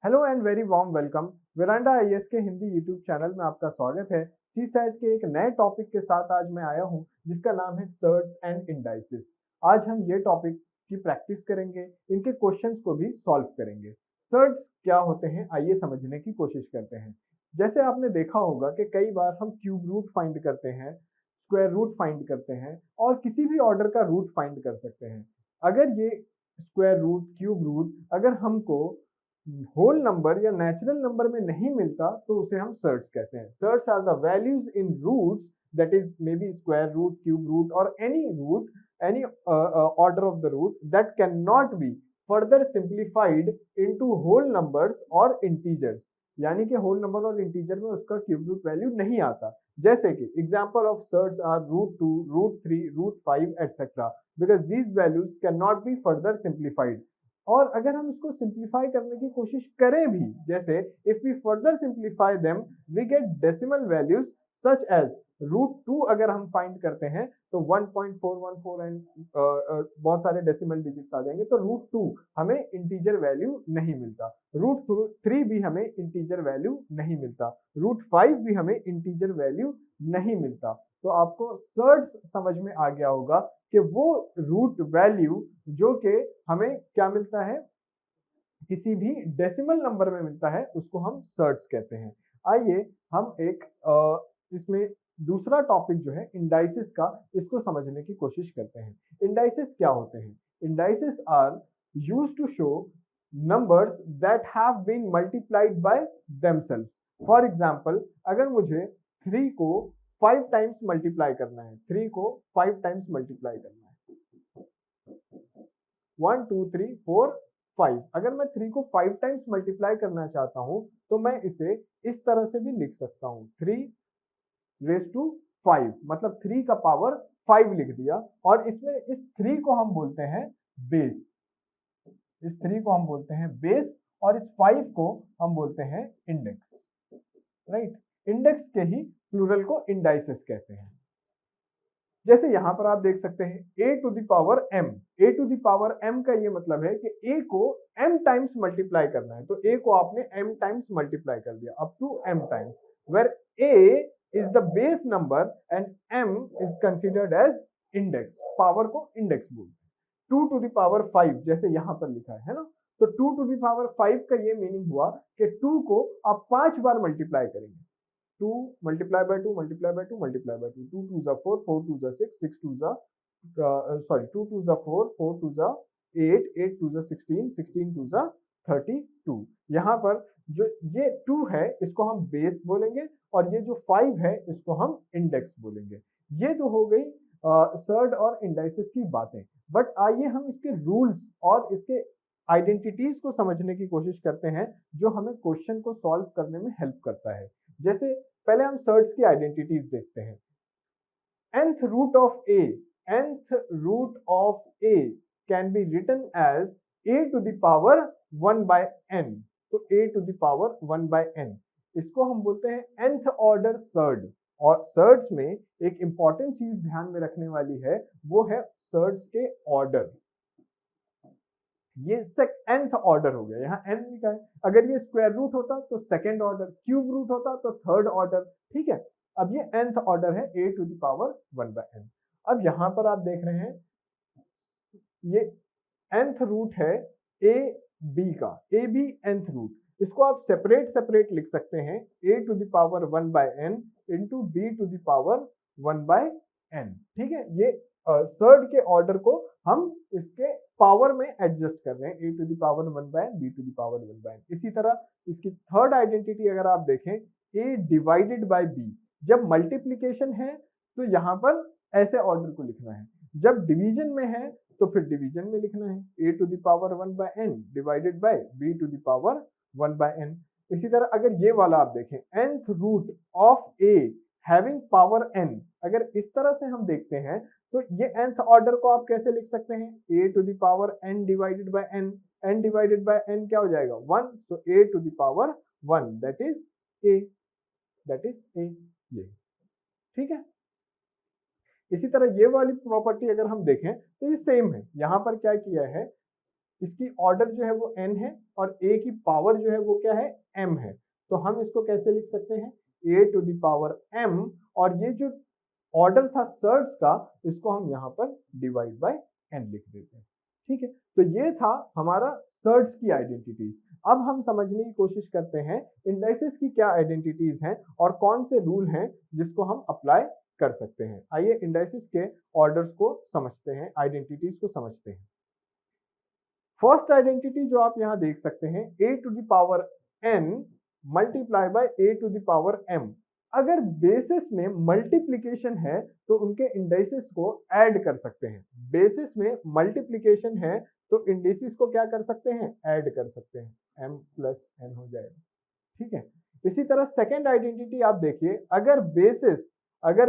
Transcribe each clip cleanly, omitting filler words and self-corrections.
Hello and very warm welcome. Veranda IAS के Hindi YouTube channel में आपका स्वागत है। सीसैट के एक नए टॉपिक के साथ आज मैं आया हूं जिसका नाम है सर्ट्स एंड इंडाइसेस। आज हम ये टॉपिक की प्रैक्टिस करेंगे, इनके क्वेश्चंस को भी सॉल्व करेंगे। सर्ट्स क्या होते हैं आइए समझने की कोशिश करते हैं। जैसे आपने देखा होगा कि कई बार हम क्यूब रूट फाइंड करते हैं, स्क्वायर रूट फाइंड करते हैं और किसी भी ऑर्डर का रूट फाइंड कर सकते हैं। अगर ये स्क्वायर रूट, क्यूब रूट अगर हमको होल नंबर या नेचुरल नंबर में नहीं मिलता तो उसे हम सर्ट्स कहते हैं। Surds are the values in roots, that is may be square root, cube root और any root, any order of the root that cannot be further simplified into whole numbers or integers। यानी कि whole number और integer में उसका cube root value नहीं आता। जैसे कि example of surds are root 2, root 3, root 5 etcetera, because these values can not be further simplified. और अगर हम इसको सिंप्लीफाई करने की कोशिश करें भी, जैसे if we further simplify them we get decimal values such as root 2। अगर हम फाइंड करते हैं तो 1.414 एंड बहुत सारे डेसिमल डिजिट्स आ जाएंगे, तो रूट 2 हमें इंटीजर वैल्यू नहीं मिलता, रूट 3 भी हमें इंटीजर वैल्यू नहीं मिलता, रूट 5 भी हमें इंटीजर वैल्यू नहीं मिलता। तो आपको सर्ट्स समझ में आ गया होगा कि वो रूट वैल्यू जो कि हमें क्या मिलता है, किसी भी डेसिमल नंबर में मिलता है, उसको हम सर्ट्स कहते हैं। आइए हम एक इसमें दूसरा टॉपिक जो है इंडाइसिस का, इसको समझने की कोशिश करते हैं। इंडाइसिस क्या होते हैं? Indices are used to show numbers that have been multiplied by themselves। For example, अगर मुझे 3 को 5 टाइम्स मल्टीप्लाई करना है, 3 को 5 टाइम्स मल्टीप्लाई करना है, 1 2 3 4 5, अगर मैं 3 को 5 टाइम्स मल्टीप्लाई करना चाहता हूं तो मैं इसे इस तरह से भी लिख सकता हूं, 3 रेज टू 5, मतलब 3 का पावर 5 लिख दिया। और इसमें इस 3 को हम बोलते हैं बेस, इस 3 को हम बोलते हैं बेस और इस 5 को हम बोलते हैं इंडेक्स, राइट। इंडेक्स के ही प्लूरल को इंडाइसेस कहते हैं। जैसे यहां पर आप देख सकते हैं a to the power m। a to the power m का ये मतलब है कि a को m टाइम्स मल्टीप्लाई करना है, तो a को आपने m टाइम्स मल्टीप्लाई कर दिया, up to m times, where a is the base number and m is considered as index. Power को इंडेक्स बोलते हैं। 2 टू द पावर 5 जैसे यहां पर लिखा है ना, तो 2 टू द पावर 5 का ये मीनिंग हुआ कि 2 को आप 5 बार मल्टीप्लाई करेंगे, 2 multiply by 2 multiply by 2 multiply by 2, 2 2s are 4, 4 2s are 6, 6 2s are 2 2s are 4, 4 2s are 8, 8 2s are 16, 16 2s are 32। यहाँ पर जो ये 2 है इसको हम बेस बोलेंगे और ये जो 5 है इसको हम इंडेक्स बोलेंगे। ये तो हो गई सर्ड और इंडाइसेस की बातें। बट आइए हम इसके रूल्स और इसके आइडेंटिटीज को समझने की कोशिश करते हैं जो हमें क्वेश्चन को सॉल्व करने में हेल्प करता है। जैसे पहले हम सर्ट्स की आइडेंटिटीज देखते हैं। nth root of a, nth root of a can be written as a to the power 1 by n। तो a to the power 1 by n, इसको हम बोलते हैं nth ऑर्डर सर्ड। और सर्ड्स में एक इंपॉर्टेंट चीज ध्यान में रखने वाली है, वो है सर्ड्स के ऑर्डर। ये nth ऑर्डर हो गया, यहाँ n लिखा है। अगर ये स्क्वायर रूट होता तो सेकेंड ऑर्डर, क्यूब रूट होता तो थर्ड ऑर्डर, ठीक है। अब ये nth ऑर्डर है a to the power 1 by n। अब यहाँ पर आप देख रहे हैं ये nth रूट है a b का, a b nth रूट, इसको आप सेपरेट सेपरेट लिख सकते हैं, a to the power 1 by n into b to the power 1 by n, ठीक है। ये थर्ड के ऑर्डर को हम इसके पावर में एडजस्ट कर रहे हैं, a to the power 1 by n, b to the power 1 by n। इसी तरह इसकी थर्ड आइडेंटिटी अगर आप देखें, a डिवाइडेड बाय b, जब मल्टीप्लीकेशन है तो यहाँ पर ऐसे ऑर्डर को लिखना है, जब डिवीजन में है तो फिर डिवीजन में लिखना है, a to the power 1 by n divided by b to the power 1 by n। इसी तरह अगर ये वाला आप देखें, nth root of a having power n, अगर इस तरह से हम देखते हैं तो ये nth ऑर्डर को आप कैसे लिख सकते हैं, a to the power n divided by n, n divided by n क्या हो जाएगा 1, तो a to the power 1 that is a, that is a, ये ठीक है। इसी तरह ये वाली प्रॉपर्टी अगर हम देखें तो ये सेम है। यहाँ पर क्या किया है, इसकी ऑर्डर जो है वो n है और a की पावर जो है वो क्या है m है। तो हम इसको कैसे लिख सकते हैं a to the power m, और ये जो ऑर्डर था सर्ड्स का इसको हम यहाँ पर डिवाइड बाय n लिख देते हैं। ठीक है, तो ये था हमारा सर्ड्स की आइडेंटिटीज। अब हम समझने की कोशिश करते हैं इंडाइसेस की क्या आइडेंटिटीज हैं और कौन से रूल हैं जिसको हम अप्लाई कर सकते हैं। आइए इंडाइसेस के ऑर्डर्स को समझते हैं, आइडेंटिटीज को समझते हैं। फर्स्ट आइडेंटिटी जो आप यहाँ देख सकते हैं a to the power n multiply by a to the power m। अगर बेसिस में मल्टीप्लिकेशन है तो उनके इंडाइसेस को ऐड कर सकते हैं। बेसिस में मल्टीप्लिकेशन है तो इंडाइसेस को क्या कर सकते हैं ऐड कर सकते हैं, m प्लस n हो जाएगा। ठीक है, इसी तरह सेकेंड आइडेंटिटी आप देखिए, अगर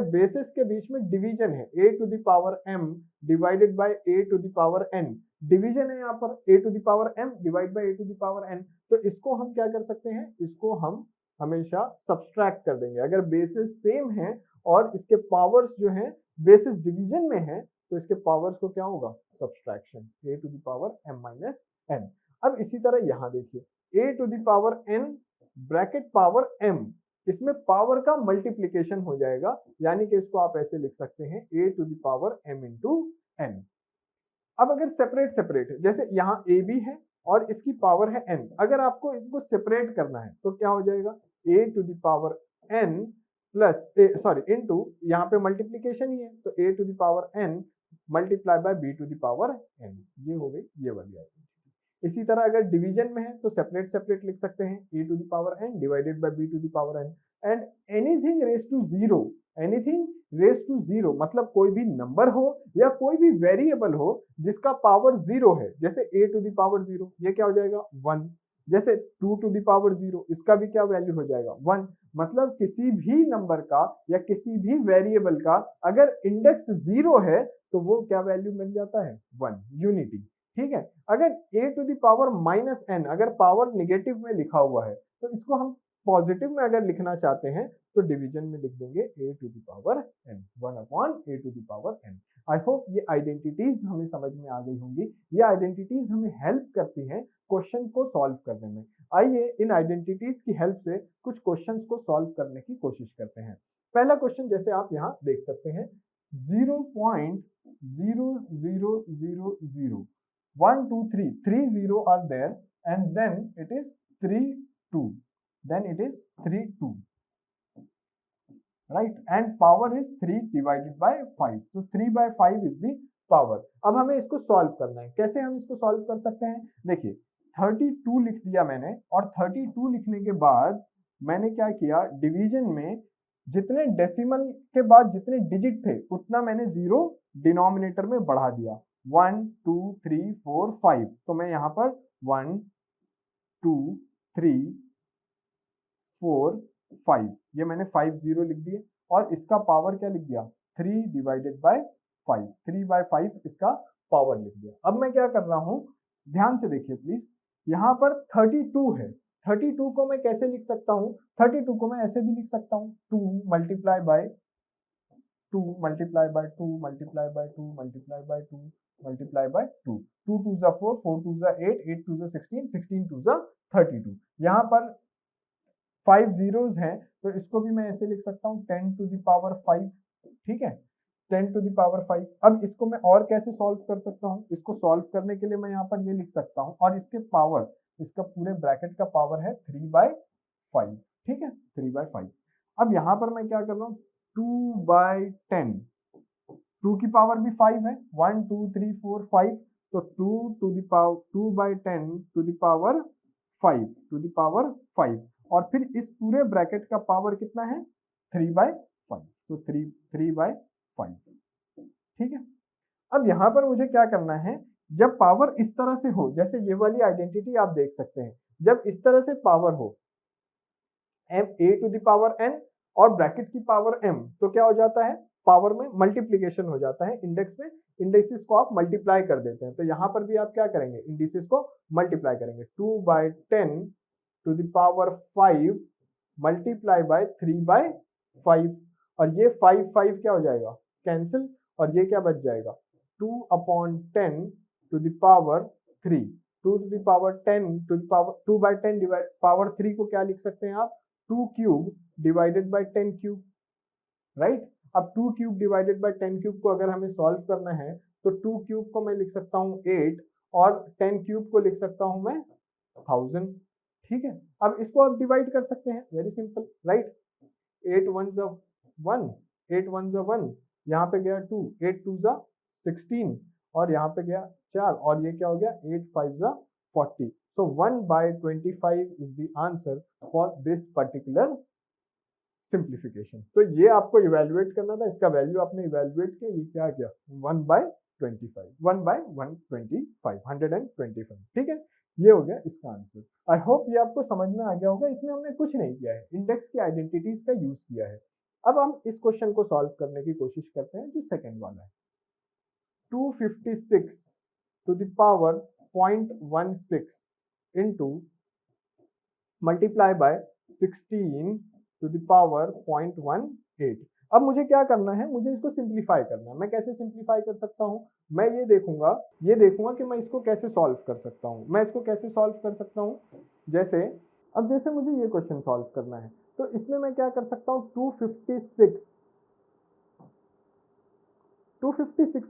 बेसिस के बीच में डिवीजन है a to the power m divided by a to the power n, division है यहाँ पर a to the power m divide by a to the power n, तो इसको हम क्या कर सकते हैं, इसको हम हमेशा सब्सट्रैक्ट कर देंगे। अगर बेसिस सेम है और इसके पावर्स जो है बेसिस डिवीजन में है तो इसके पावर्स को क्या होगा subtraction, a to the power m minus n। अब इसी तरह यहाँ देखिए a to the power n bracket power m, इसमें पावर का मल्टीप्लिकेशन हो जाएगा, यानी कि इसको आप ऐसे लिख सकते हैं a to the power m into n। अब अगर सेपरेट है, जैसे यहाँ a भी है और इसकी पावर है n, अगर आपको इसको सेपरेट करना है तो क्या हो जाएगा a to the power n plus into, यहाँ पे मल्टीप्लिकेशन ही है तो a to the power n multiply by b to the power n, ये हो गई ये वाली आइडेंटिटी। इसी तरह अगर डिवीजन में है तो सेपरेट लिख सकते हैं a to the power n divided by b to the power n, and anything raise to zero मतलब कोई भी नंबर हो या कोई भी वेरिएबल हो जिसका पावर जीरो है, जैसे a to the power zero ये क्या हो जाएगा 1, जैसे 2 टू द पावर जीरो इसका भी क्या वैल्यू हो जाएगा 1। मतलब किसी भी नंबर का या किसी भी वेरिएबल का अगर इंडेक्स जीरो है तो वो क्या वैल्यू मिल जाता है 1, यूनिटी। ठीक है, अगर a to the power minus n अगर पावर निगेटिव में लिखा हुआ है तो इसको हम पॉजिटिव में अगर लिखना चाहते हैं तो डिवीजन में लिख देंगे a to the power n, 1 upon a to the power n। I hope ये आइडेंटिटीज हमें समझ में आ गई होंगी। ये आइडेंटिटीज हमें हेल्प करती हैं क्वेश्चन को सॉल्व करने में। आइए इन आइडेंटिटीज की हेल्प से कुछ क्वेश्चंस को सॉल्व करने की कोशिश करते हैं। पहला क्वेश्चन जैसे आप यहाँ देख सकते हैं 0.0000 1 2 3 3 0 are there and then it is 3 2, then it is 3 2, right, and power is 3 divided by 5, so 3 by 5 is the power। अब हमें इसको सॉल्व करना है, कैसे हम इसको सॉल्व कर सकते हैं, देखिए 32 लिख दिया मैंने और 32 लिखने के बाद मैंने क्या किया, डिवीजन में जितने डेसिमल के बाद जितने डिजिट थे उतना मैंने जीरो डिनोमिनेटर में बढ़ा दिया, 1 2 3 4 5, तो मैं यहाँ पर 1 2 3 4 5 ये मैंने 5 0 लिख दिए और इसका पावर क्या लिख दिया 3 डिवाइडेड बाय 5, 3 बाय 5 इसका पावर लिख दिया। अब मैं क्या कर रहा हूँ, ध्यान से देखिए प्लीज, यहाँ पर 32 है, 32 को मैं कैसे लिख सकता हूँ, 32 को मैं ऐसे भी लिख सकता हूँ 2 multiply by 2 multiply by 2 multiply by 2 multiply by 2 multiply by 2, 2 2 जा 4, 4 2 जा 8, 8 2 जा 16, 16 2 जा 32। यहाँ पर 5 zeros हैं तो इसको भी मैं ऐसे लिख सकता हूँ 10 टू द पावर 5, ठीक है, 10 टू द पावर 5। अब इसको मैं और कैसे सॉल्व कर सकता हूँ, इसको सॉल्व करने के लिए मैं यहाँ पर ये लिख सकता हूँ और इसके पावर, इसका पूरे ब्रैकेट का पावर है 3 बाय 5, ठीक है, 3 बाय 5। अब यहाँ पर मैं क्या कर रहा हूँ 2 बाय 10, 2 की पावर भी 5 है, 1 2 3 4 5, तो 2 to the power 2 by 10 to the power 5 to the power 5, और फिर इस पूरे ब्रैकेट का पावर कितना है 3 बाय 5, तो 3 बाय 5, ठीक है। अब यहाँ पर मुझे क्या करना है, जब पावर इस तरह से हो, जैसे ये वाली आइडेंटिटी आप देख सकते हैं, जब इस तरह से पावर हो a to the power n और ब्रैकेट की पावर m, तो क्या हो जाता है पावर में मल्टीप्लीकेशन हो जाता है, इंडेक्स में इंडेक्सेस को आप मल्टीप्लाई कर देते हैं। तो यहाँ पर भी आप क्या करेंगे, इंडेक्सेस को मल्टीप्लाई करेंगे, 2 by 10 to the power 5 multiply by 3 by 5, और ये 5 5 क्या हो जाएगा कैंसिल, और ये क्या बच जाएगा 2 upon 10 to the power 3, 2 to the power 10 to the power 2/10 divide power 3 को क्या लिख सकते हैं आप, 2 cube divided by 10 cube, right. अब 2 क्यूब डिवाइडेड बाय 10 क्यूब को अगर हमें सॉल्व करना है तो 2 क्यूब को मैं लिख सकता हूँ 8 और 10 क्यूब को लिख सकता हूँ मैं 1000, ठीक है। अब इसको आप डिवाइड कर सकते हैं, वेरी सिंपल, राइट। 8 1 जा 1, 8 1 जा 1, यहाँ पे गया 2, 8 2 जा 16 और यहाँ पे गया 4 और ये क्या हो गया 8 5 जा 40। So 1/25 is the answer for this particular simplification. तो ये आपको इवेल्युएट करना था, इसका वैल्यू आपने इवेल्युएट किया, ये क्या गया 1/25, 1/125, 125, ठीक है। ये हो गया इसका आंसर। आई होप ये आपको समझ में आ गया होगा। इसमें हमने कुछ नहीं किया है, इंडेक्स की आइडेंटिटीज का यूज किया है। अब हम इस क्वेश्चन को सॉल्व करने की कोशिश करते हैं जो सेकंड वाला है। 256 to the power 0.16 into multiply by 16 to the power 0.18। अब मुझे क्या करना है, मुझे इसको सिंप्लीफाई करना है। मैं कैसे सिंप्लीफाई कर सकता हूँ, मैं ये देखूंगा कि मैं इसको कैसे सॉल्व कर सकता हूँ। मैं इसको कैसे सॉल्व कर सकता हूँ, जैसे अब जैसे मुझे ये क्वेश्चन सॉल्व करना है तो इसमें मैं क्या कर सकता हूँ, 256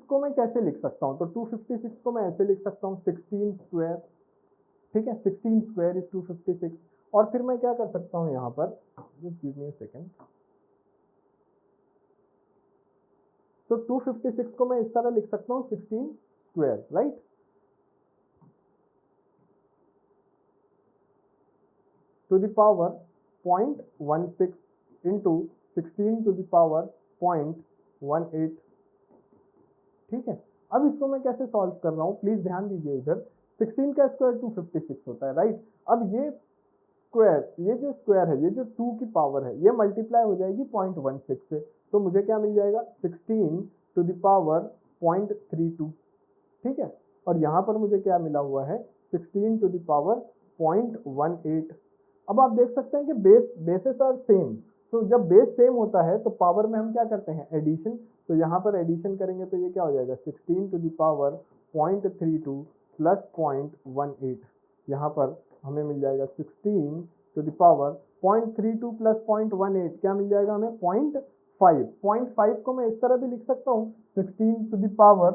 को मैं कैसे लिख सकता हूँ, तो 256 को मैं ऐसे लिख सकता हूँ 16 स्क्वायर, ठीक है। 16 स्क्वायर इज 256 और फिर मैं क्या कर सकता हूँ यहाँ पर, just give me a second. तो 256 को मैं इस तरह लिख सकता हूँ 16 square, right. To the power 0.16 into 16 to the power 0.18, ठीक है। अब इसको मैं कैसे सॉल्व कर रहा हूँ, प्लीज ध्यान दीजिए इधर। 16 का स्क्वायर 256 होता है, राइट। अब ये स्क्वायर, ये जो स्क्वायर है, ये जो 2 की पावर है, ये मल्टीप्लाई हो जाएगी 0.16 से, तो मुझे क्या मिल जाएगा 16 टू द पावर 0.32, ठीक है। और यहाँ पर मुझे क्या मिला हुआ है 16 टू द पावर 0.18। अब आप देख सकते हैं कि बेसेस आर सेम, तो जब बेस सेम होता है तो पावर में हम क्या करते हैं, एडिशन। तो यहाँ पर एडिशन करेंगे तो ये क्या हो जाएगा 16 टू द पावर 0.32 प्लस 0.18, यहाँ पर हमें मिल जाएगा 16 टू द पावर 0.32 प्लस 0.18 क्या मिल जाएगा हमें 0.5 को मैं इस तरह भी लिख सकता हूँ 16 टू द पावर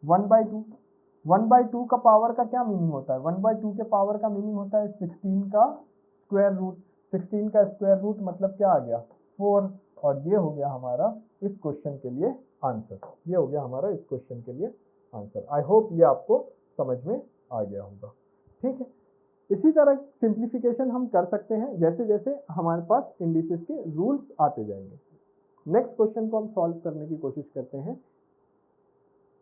1/2। 1/2 का पावर का क्या मीनिंग होता है, 1/2 के पावर का मीनिंग होता है 16 का स्क्वायर रूट। 16 का स्क्वायर रूट मतलब क्या आ गया 4, और ये हो गया हमारा इस क्वेश्चन के लिए आंसर। ये हो गया हमारा इस क्वेश्चन के लिए आंसर। आई होप ये आपको समझ में आ गया होगा, ठीक है। इसी तरह सिंप्लीफिकेशन हम कर सकते हैं जैसे जैसे हमारे पास इंडिसेस के रूल्स आते जाएंगे। नेक्स्ट क्वेश्चन को हम सॉल्व करने की कोशिश करते हैं।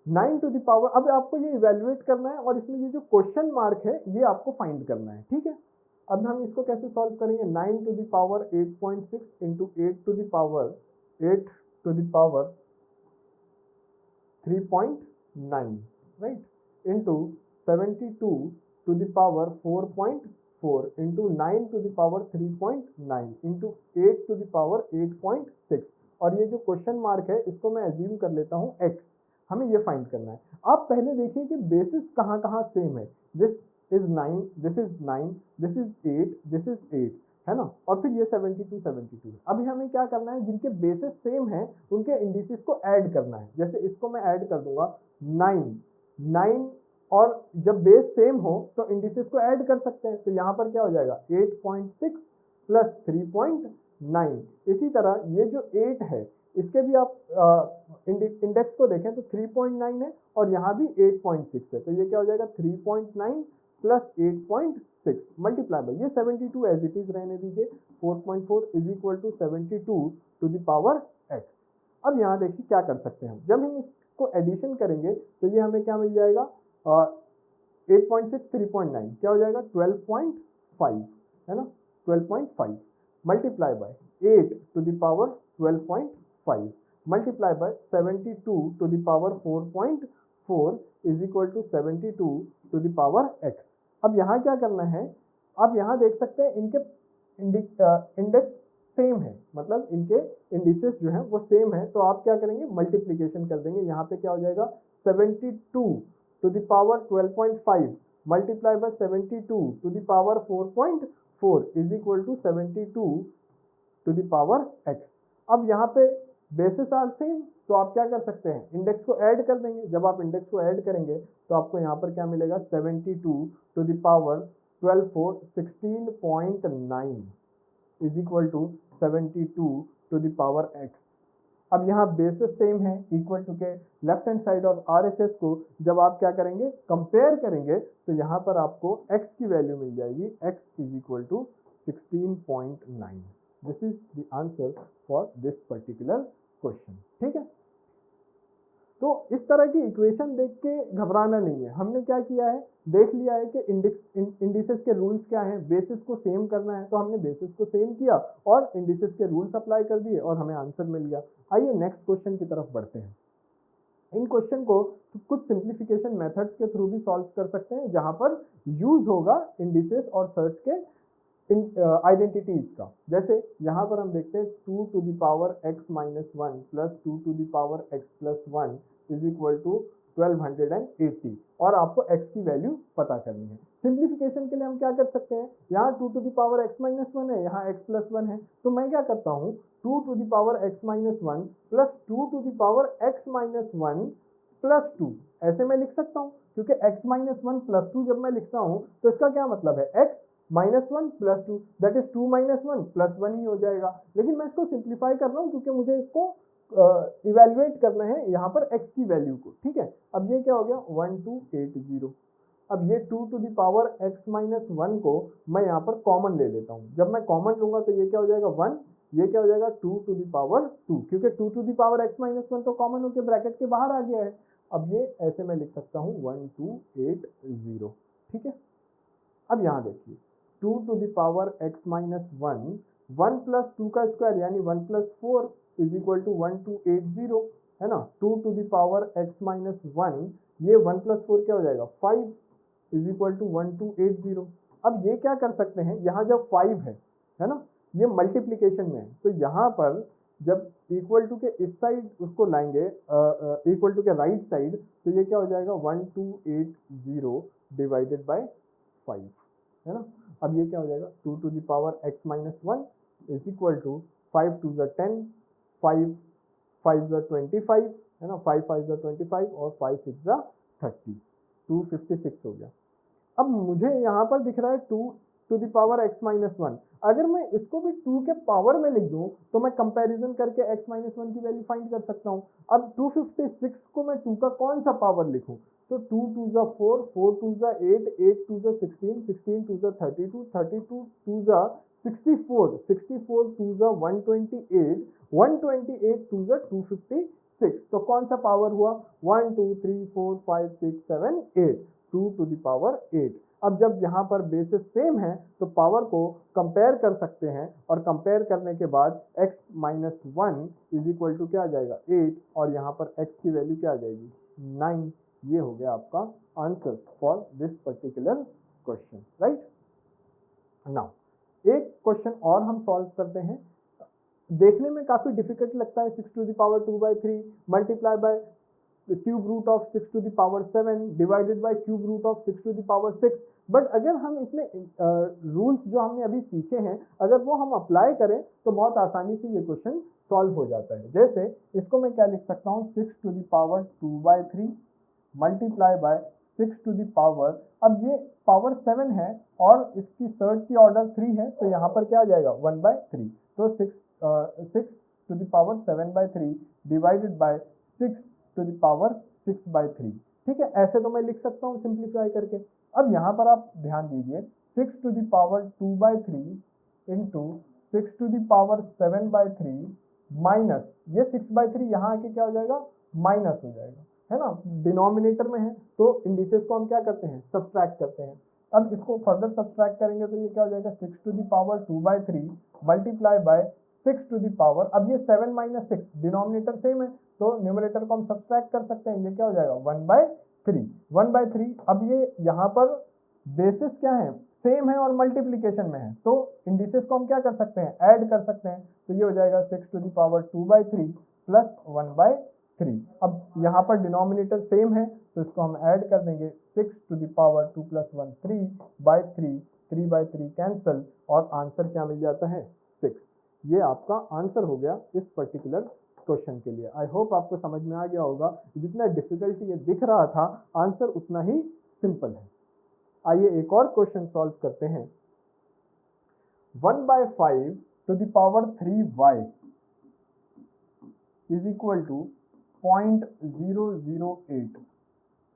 9 टू द पावर, अब आपको ये इवेल्युएट करना है और इसमें ये जो क्वेश्चन मार्क है ये आपको फाइंड करना है, ठीक है। अब हम इसको कैसे सॉल्व करेंगे, 9 to the power 8.6 into 8 to the power 3.9, right, into 72 to the power 4.4 into 9 to the power 3.9 into 8 to the power 8.6। और ये जो क्वेश्चन मार्क है इसको मैं एज्यूम कर लेता हूँ x, हमें ये फाइंड करना है। आप पहले देखिए कि बेसिस कहाँ कहाँ सेम है, this is 9, this is 9, this is 8, this is 8, है ना, और फिर ये 72 है। अभी हमें क्या करना है, जिनके बेसिस सेम है उनके इंडिसेस को ऐड करना है। जैसे इसको मैं ऐड कर दूंगा 9, और जब बेस सेम हो तो इंडिसेस को ऐड कर सकते हैं, तो यहाँ पर क्या हो जाएगा 8.6 प्लस 3.9। इसी तरह ये जो 8 है इसके भी आप इंडेक्स को देखें तो 3.9 है और यहाँ भी 8.6 है, तो ये क्या हो जाएगा 3.9 प्लस 8.6 मल्टीप्लाई बाय ये 72 एज इट इज रहने दीजिए, 4.4 is equal to 72 to the power x। अब यहाँ देखिए क्या कर सकते हैं हम, जब हम इसको एडिशन करेंगे तो ये हमें क्या मिल जाएगा 8.6 3.9 क्या हो जाएगा 12.5, है ना, 12.5 multiply by 8 to the power 12.5 multiply by 72 to the power 4.4 is equal to 72 to the power x। अब यहाँ क्या करना है, आप यहाँ देख सकते हैं इनके इंडेक्स सेम है, मतलब इनके इंडिसेस जो है वो सेम है, तो आप क्या करेंगे मल्टीप्लीकेशन कर देंगे। यहाँ पे क्या हो जाएगा 72 to the power 12.5 multiply by 72 to the power 4.4 is equal to 72 to the power x। अब यहाँ पे बेसिस आर सेम, तो आप क्या कर सकते हैं, इंडेक्स को ऐड कर देंगे। जब आप इंडेक्स को ऐड करेंगे तो आपको यहाँ पर क्या मिलेगा, 72 to the power 12 4 16.9 is equal to 72 to the power x। अब यहाँ बेसिस सेम है, इक्वल टू के लेफ्ट हैंड साइड और RHS को जब आप क्या करेंगे, कंपेयर करेंगे, तो यहाँ पर आपको x की वैल्यू मिल जाएगी, x is equal to 16.9। This is the answer for this particular question. ठीक है, तो इस तरह की इक्वेशन देख के घबराना नहीं है। हमने क्या किया है, देख लिया है कि इंडिसेस के रूल्स क्या हैं, बेसिस को सेम करना है, तो हमने बेसिस को सेम किया और इंडिसेस के रूल्स अप्लाई कर दिए और हमें आंसर मिल गया। आइए नेक्स्ट क्वेश्चन की तरफ बढ़ते हैं। इन क्वेश्चन को कुछ सिंप्लीफिकेशन मेथड्स के थ्रू भी सॉल्व कर सकते हैं, जहां पर यूज होगा इंडिसेस और सर्च के आइडेंटिटीज का। जैसे यहाँ पर हम देखते हैं 2 to the power x minus 1 plus 2 to the power x plus 1 is equal to 1280 और आपको x की वैल्यू पता करनी है। सिंप्लीफिकेशन के लिए हम क्या कर सकते हैं, यहाँ 2 to the power x minus 1 है, यहाँ x प्लस 1 है, तो मैं क्या करता हूँ 2 to the power x minus 1 plus 2 to the power x minus 1 plus 2 ऐसे मैं लिख सकता हूँ, क्योंकि x माइनस 1 प्लस 2 जब मैं लिखता हूँ तो इसका क्या मतलब है, x minus 1 plus 2 that is 2 minus 1 plus 1 ही हो जाएगा। लेकिन मैं इसको सिंप्लीफाई कर रहा हूँ क्योंकि मुझे इसको इवेल्युएट करना है यहाँ पर x की वैल्यू को। ठीक है, अब ये क्या हो गया 1280। अब ये 2 to the power x minus 1 को मैं यहाँ पर कॉमन ले लेता हूँ। जब मैं कॉमन लूंगा तो ये क्या हो जाएगा 1, ये क्या हो जाएगा 2 टू द पावर 2, क्योंकि 2 to the power x minus 1 तो कॉमन होकर ब्रैकेट के बाहर आ गया है। अब ये ऐसे मैं लिख सकता हूँ 1280। ठीक है, अब यहाँ देखिए 2 to the power x minus 1, 1 plus 2 का स्क्वायर यानी 1 प्लस 4 इज इक्वल टू 1280 है ना। 2 to the power x minus 1, ये 1 प्लस 4 क्या हो जाएगा 5 इज इक्वल टू 1280। अब ये क्या कर सकते हैं, यहाँ जब 5 है ना, ये मल्टीप्लीकेशन में है, तो यहाँ पर जब इक्वल टू के इस साइड उसको लाएंगे इक्वल टू के राइट साइड, तो ये क्या हो जाएगा 1280 डिवाइडेड बाय 5 है ना। अब ये क्या हो जाएगा 2 to the power x minus 1 is equal to 5 to the 10, 5 5 the 25 है ना, 5 5 द 25 और 5 6 द 30, 256 हो गया। अब मुझे यहाँ पर दिख रहा है 2 to the power x minus 1, अगर मैं इसको भी 2 के पावर में लिख दूं तो मैं कंपैरिजन करके x माइनस 1 की वैल्यू फाइंड कर सकता हूँ। अब 256 को मैं 2 का कौन सा पावर लिखूं, तो 2 टू ज़ा 4, 4 टू ज़ा 8, 8 टू ज़ा 16, 16 टू ज़ा 32, 32 टू ज़ा 64, 64 टू ज़ा 128, 128 टू ज़ा 256, तो कौन सा पावर हुआ 1 2 3 4 5 6 7 8, 2 टू द पावर 8। अब जब यहाँ पर बेसिस सेम है तो पावर को कंपेयर कर सकते हैं और कंपेयर करने के बाद x minus 1 is equal to क्या आ जाएगा 8 और यहाँ पर x की वैल्यू क्या आ जाएगी 9। ये हो गया आपका answer for this particular question, right. Now एक क्वेश्चन और हम सॉल्व करते हैं, देखने में काफी डिफिकल्ट लगता है। 6 to the power 2/3 multiply by cube root of 6 to the power 7 divided by cube root of 6 to the power 6। But अगर हम इसमें रूल्स जो हमने अभी सीखे हैं अगर वो हम अप्लाई करें तो बहुत आसानी से ये क्वेश्चन सॉल्व हो जाता है। जैसे इसको मैं क्या लिख सकता हूँ 6 to the power 2/3 multiply by 6 to the power, अब ये पावर 7 है और इसकी सर्च की ऑर्डर 3 है, तो यहाँ पर क्या आ जाएगा 1/3, तो 6 to the power 7/3 divided by 6 to the power 6/3। ठीक है, ऐसे तो मैं लिख सकता हूँ सिंप्लीफाई करके। अब यहाँ पर आप ध्यान दीजिए 6 to the power 2/3 into 6 to the power 7/3 minus ये 6/3 यहाँ आके क्या हो जाएगा माइनस हो जाएगा, है ना, डिनोमिनेटर में है तो इंडिसेस को हम क्या करते हैं सब्सट्रैक्ट करते हैं। अब इसको फर्दर सब्सट्रैक्ट करेंगे तो ये क्या हो जाएगा 6 to the power 2/3 multiply by 6 to the power, अब ये 7 माइनस 6 डिनोमिनेटर सेम है तो न्यूमरेटर को हम सब्सट्रैक्ट कर सकते हैं, ये क्या हो जाएगा 1/3 1/3। अब ये यहाँ पर बेसिस क्या है सेम है और मल्टीप्लीकेशन में है तो इंडिसेस को हम क्या कर सकते हैं ऐड कर सकते हैं, तो ये हो जाएगा 6 टू द पावर 2/3 प्लस 1/3 3। अब यहाँ पर डिनोमिनेटर सेम है तो इसको हम ऐड कर देंगे, 6 to the power 2 plus 1 3/3, 3/3 cancel और आंसर क्या मिल जाता है 6। ये आपका आंसर हो गया इस पर्टिकुलर क्वेश्चन के लिए। आई होप आपको समझ में आ गया होगा, जितना डिफिकल्टी ये दिख रहा था आंसर उतना ही सिंपल है। आइए एक और क्वेश्चन सॉल्व करते हैं। 1/5 to the power 3y is equal to 0.008।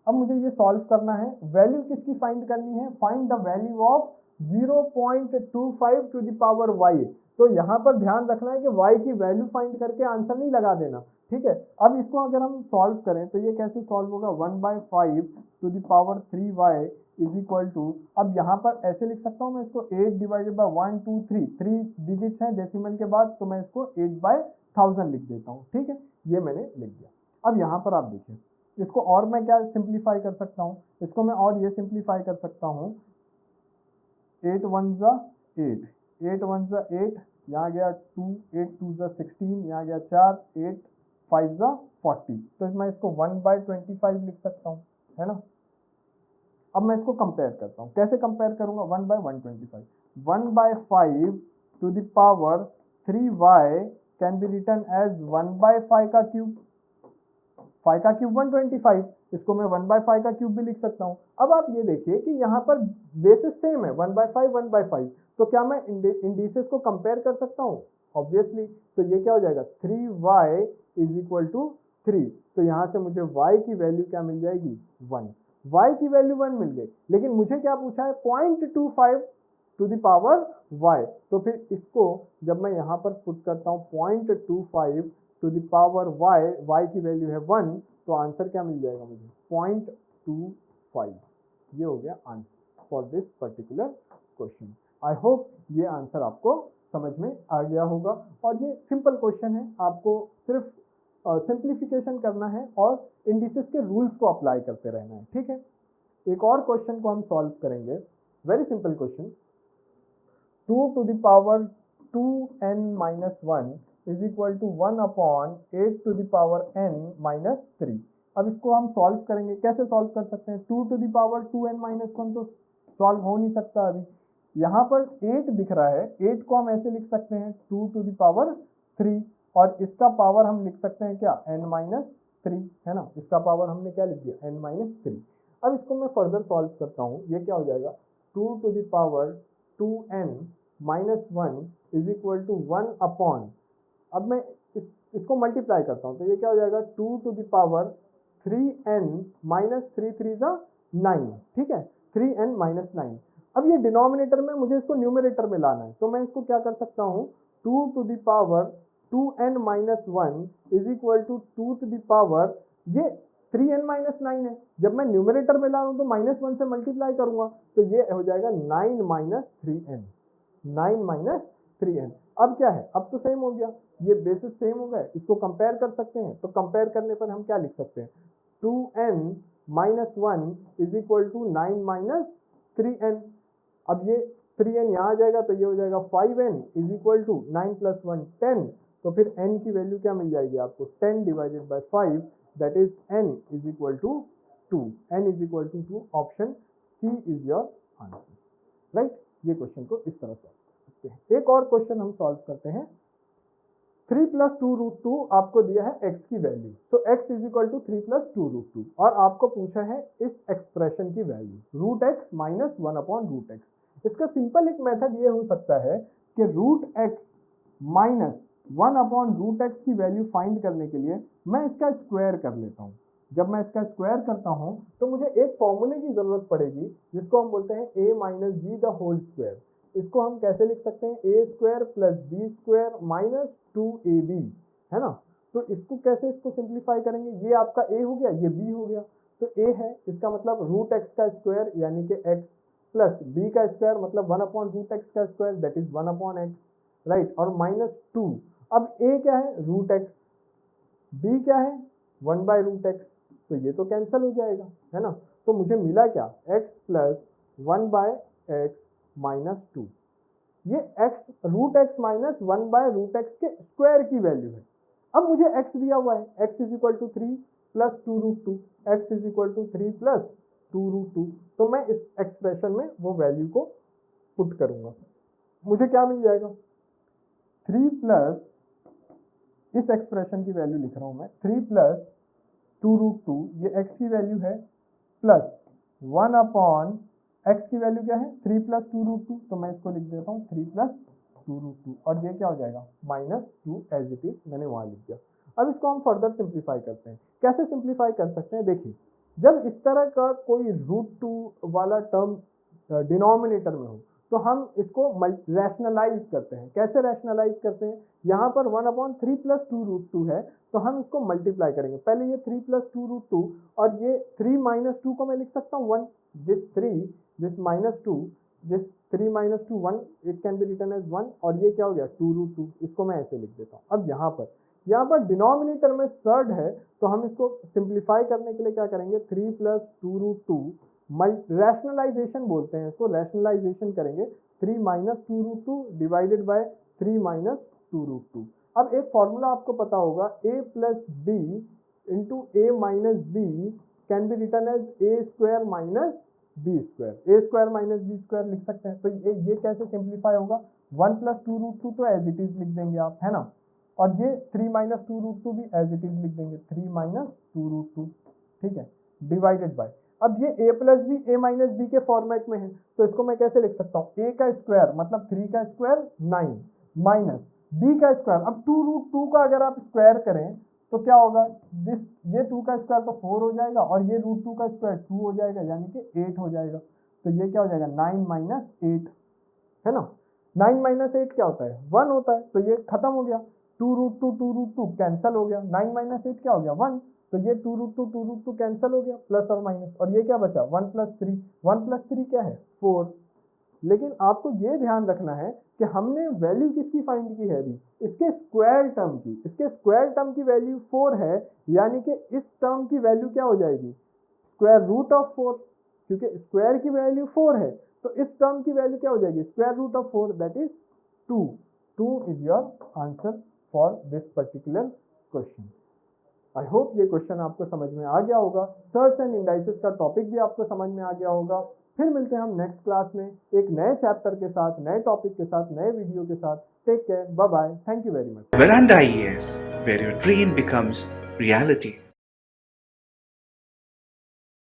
अब मुझे ये सॉल्व करना है, वैल्यू किसकी फाइंड करनी है, find the value of 0.25 to the power y। तो यहाँ पर ध्यान रखना है कि y की वैल्यू फाइंड करके आंसर नहीं लगा देना, ठीक है। अब इसको अगर हम सॉल्व करें तो ये कैसे सॉल्व होगा, 1/5 to the power 3y is equal to, अब यहाँ पर ऐसे लिख सकता हूँ मैं इसको 8 डिवाइडेड बाय 1 2 3 डिजिट्स हैं डेसिमल के बाद, तो मैं इसको 8/1000 लिख देता हूँ, ठीक है। ये मैंने लिख दिया। अब यहाँ पर आप देखिए इसको और मैं क्या सिंप्लीफाई कर सकता हूँ, इसको मैं और ये सिंप्लीफाई कर सकता हूँ, 8 1 जा 8, 8 1 जा 8, यहाँ गया 2, 8 2 जा 16, यहाँ गया 4, 8 5 जा 40, तो मैं इसको 1/25 लिख सकता हूँ, है ना। अब मैं इसको कंपेयर करता हूँ, कैसे कंपेयर करूंगा, 1/125, 1/5 to the power 3y can be written as 1/5 का क्यूब, 5 का क्यूब 125, इसको मैं 1/5 का क्यूब भी लिख सकता हूँ। अब आप ये देखिए कि यहाँ पर बेसिस सेम है, 1/5 1/5, तो क्या मैं इंडिसेस को कंपेयर कर सकता हूँ, ऑब्वियसली। तो ये क्या हो जाएगा, 3y इज इक्वल टू 3, तो यहाँ से मुझे y की वैल्यू क्या मिल जाएगी, 1, y की वैल्यू 1 मिल गई, लेकिन मुझे क्या पूछा है 0.25 टू द पावर y, तो फिर इसको जब मैं यहाँ पर पुट करता हूँ 0.25 टू द पावर y की वैल्यू है 1, तो आंसर क्या मिल जाएगा मुझे, 0.25। ये हो गया answer for this particular question. I hope ये आंसर आपको समझ में आ गया होगा, और ये सिंपल क्वेश्चन है, आपको सिर्फ सिंप्लीफिकेशन करना है और इंडिसेस के रूल्स को अप्लाई करते रहना है, ठीक है। एक और क्वेश्चन को हम सॉल्व करेंगे, very simple question, 2 to the power 2n minus 1 is equal to 1/8 to the power n minus 3। अब इसको हम सॉल्व करेंगे, कैसे सॉल्व कर सकते हैं, 2 to the power 2n minus 1 तो सॉल्व हो नहीं सकता अभी। यहाँ पर 8 दिख रहा है, 8 को हम ऐसे लिख सकते हैं 2 टू द पावर 3, और इसका पावर हम लिख सकते हैं क्या, n माइनस 3, है ना, इसका पावर हमने क्या लिख दिया, n माइनस 3। अब इसको मैं फर्दर सॉल्व करता हूँ, ये क्या हो जाएगा, 2 to the power 2n minus 1 is equal to 1 upon, अब मैं इसको मल्टीप्लाई करता हूँ, तो ये क्या हो जाएगा, 2 to the power 3n minus 3 3 जा 9, ठीक है, 3n माइनस 9। अब ये डिनोमिनेटर में मुझे इसको न्यूमरेटर में लाना है, तो मैं इसको क्या कर सकता हूँ, 2 to the power 2n minus 1 is equal to 2 to the power, ये 3n माइनस 9 है, जब मैं न्यूमरेटर में ला रहा हूँ तो -1 से मल्टीप्लाई करूंगा, तो ये हो जाएगा 9 माइनस 3n, 9 माइनस 3n। अब क्या है, अब तो सेम हो गया, ये बेसिस सेम हो गए, इसको कंपेयर कर सकते हैं, तो कंपेयर करने पर हम क्या लिख सकते हैं, 2n minus 1 is equal to 9 minus 3n। अब ये 3n यहाँ आ जाएगा, तो ये हो जाएगा 5n is equal to 9 plus 1 10, तो फिर n की वैल्यू क्या मिल जाएगी आपको, 10 divided by 5, that is n is equal to 2, n is equal to 2, option C is your answer, right. ये क्वेश्चन को इस तरह सॉल्व करते हैं। एक और क्वेश्चन हम सॉल्व करते हैं, 3 प्लस 2 रूट 2 आपको दिया है x की वैल्यू, तो x is equal to 3 plus 2 root 2, और आपको पूछा है इस एक्सप्रेशन की value root x minus 1 upon root x. इसका सिंपल एक मेथड ये हो सकता है कि root x minus 1 upon root x की वैल्यू फाइंड करने के लिए मैं इसका स्क्वायर कर लेता हूँ। जब मैं इसका स्क्वायर करता हूँ तो मुझे एक फॉर्मूले की जरूरत पड़ेगी, जिसको हम बोलते हैं a minus b the whole square. इसको हम कैसे लिख सकते हैं, a square plus b square minus 2ab, है ना। तो इसको कैसे, इसको सिंप्लीफाई करेंगे, ये आपका a हो गया, ये b हो गया, तो a है, इसका मतलब रूट एक्स का स्क्वायर यानी कि x, प्लस b का स्क्वायर मतलब 1 अपॉन रूट एक्स का square, that is 1 upon x, right, और माइनस 2। अब a क्या है, रूट एक्स, b क्या है, 1 बाय रूट एक्स, तो ये तो कैंसिल हो जाएगा, है ना। तो मुझे मिला क्या, x plus 1 by x minus 2, ये x root x minus 1 by root x के स्क्वायर की वैल्यू है। अब मुझे x दिया हुआ है, x is equal to 3 plus 2√2, x is equal to 3 plus 2√2, तो मैं इस एक्सप्रेशन में वो वैल्यू को पुट करूंगा, मुझे क्या मिल जाएगा 3 प्लस, इस एक्सप्रेशन की वैल्यू लिख रहा हूं मैं 3 प्लस 2√2, ये x की वैल्यू है, प्लस 1 अपॉन x की वैल्यू क्या है 3 प्लस 2√2, तो मैं इसको लिख देता हूँ 3 प्लस 2√2, और ये क्या हो जाएगा -2 एज इट इज, मैंने वहां लिख दिया। अब इसको हम फर्दर सिंप्लीफाई करते हैं। कैसे सिंप्लीफाई कर सकते हैं, देखिए जब इस तरह का कोई √2 वाला टर्म डिनोमिनेटर में हो तो हम इसको रैशनलाइज करते हैं। कैसे रैशनलाइज करते हैं, यहाँ पर 1/3 प्लस 2√2 है, तो हम इसको मल्टीप्लाई करेंगे। पहले ये 3 प्लस 2√2 और ये 3 माइनस 2 को मैं लिख सकता हूँ 1, this 3, this minus 2, this 3 minus 2 1, it can be written as 1, और ये क्या हो गया 2√2, इसको मैं ऐसे लिख देता हूँ। अब यहाँ पर डिनोमिनेटर में सर्ड है, तो हम इसको सिंप्लीफाई करने के लिए क्या करेंगे 3 प्लस 2√2, रैशनलाइजेशन बोलते हैं इसको, रैशनलाइजेशन करेंगे 3 माइनस 2√2 डिवाइडेड बाय 3 माइनस 2√2। अब एक फॉर्मूला आपको पता होगा, a plus b into a minus b can be written as a square minus b square, a square minus b square लिख सकते हैं। तो ये कैसे सिंप्लीफाई होगा, 1 प्लस 2√2 तो एज इट इज लिख देंगे आप, है ना, और ये 3 माइनस 2√2 भी एज इट इज लिख देंगे, 3 माइनस 2√2, ठीक है, डिवाइडेड बाय, अब ये a plus b a minus b के फॉर्मेट में है, तो इसको मैं कैसे लिख सकता हूँ, a का स्क्वायर मतलब 3 का स्क्वायर 9 माइनस b का स्क्वायर, अब 2√2 का अगर आप स्क्वायर करें तो क्या होगा, ये 2 का स्क्वायर तो 4 हो जाएगा, और ये √2 का स्क्वायर 2 हो जाएगा, यानी कि 8 हो जाएगा। तो ये क्या हो जाएगा 9 माइनस 8, है ना, 9 माइनस 8 क्या होता है 1 होता है, तो ये खत्म हो गया, 2√2 कैंसिल हो गया, 9 माइनस 8 क्या हो गया 1, तो ये 2√2 कैंसिल हो गया, प्लस और माइनस, और ये क्या बचा 1 प्लस 3, 1 प्लस 3 क्या है 4। लेकिन आपको ये ध्यान रखना है कि हमने वैल्यू किसकी फाइंड की है अभी, इसके स्क्वायर टर्म की, इसके स्क्वायर टर्म की वैल्यू 4 है, यानी कि इस टर्म की वैल्यू क्या हो जाएगी स्क्वायर रूट ऑफ 4, क्योंकि स्क्वायर की वैल्यू 4 है, तो इस टर्म की वैल्यू क्या हो जाएगी square root of 4, that is 2 is your answer for this particular question. I hope ये क्वेश्चन आपको समझ में आ गया होगा, सर्च एंड इंडाइसेस का टॉपिक भी आपको समझ में आ गया होगा। फिर मिलते हैं हम नेक्स्ट क्लास में एक नए चैप्टर के साथ, नए टॉपिक के साथ, नए वीडियो के साथ। Take care, bye bye, thank you very much. Veranda IAS, where your dream becomes reality.